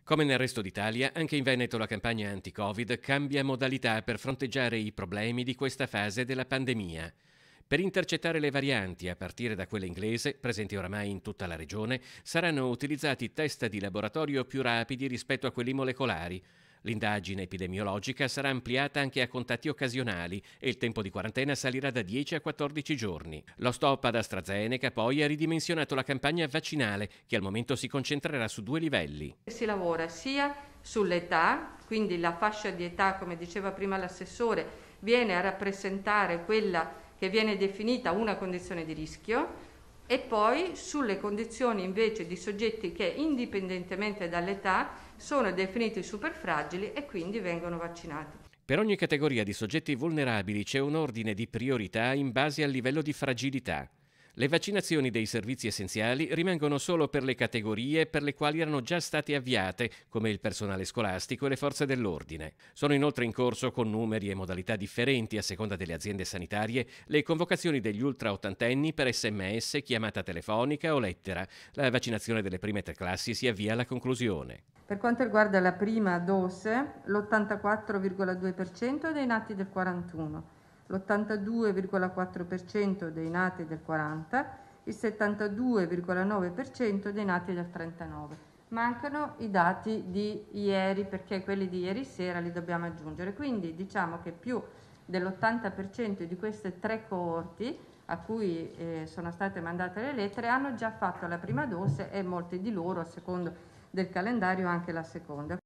Come nel resto d'Italia, anche in Veneto la campagna anti-Covid cambia modalità per fronteggiare i problemi di questa fase della pandemia. Per intercettare le varianti, a partire da quella inglese, presenti oramai in tutta la regione, saranno utilizzati test di laboratorio più rapidi rispetto a quelli molecolari. L'indagine epidemiologica sarà ampliata anche a contatti occasionali e il tempo di quarantena salirà da 10 a 14 giorni. Lo stop ad AstraZeneca poi ha ridimensionato la campagna vaccinale, che al momento si concentrerà su due livelli. Si lavora sia sull'età, quindi la fascia di età, come diceva prima l'assessore, viene a rappresentare quella che viene definita una condizione di rischio, e poi sulle condizioni invece di soggetti che indipendentemente dall'età sono definiti superfragili e quindi vengono vaccinati. Per ogni categoria di soggetti vulnerabili c'è un ordine di priorità in base al livello di fragilità. Le vaccinazioni dei servizi essenziali rimangono solo per le categorie per le quali erano già state avviate, come il personale scolastico e le forze dell'ordine. Sono inoltre in corso, con numeri e modalità differenti a seconda delle aziende sanitarie, le convocazioni degli ultraottantenni per SMS, chiamata telefonica o lettera. La vaccinazione delle prime tre classi si avvia alla conclusione. Per quanto riguarda la prima dose, l'84,2% dei nati del 41, l'82,4% dei nati del 40, il 72,9% dei nati del 39. Mancano i dati di ieri, perché quelli di ieri sera li dobbiamo aggiungere, quindi diciamo che più dell'80% di queste tre coorti a cui sono state mandate le lettere hanno già fatto la prima dose, e molti di loro, a secondo del calendario, anche la seconda.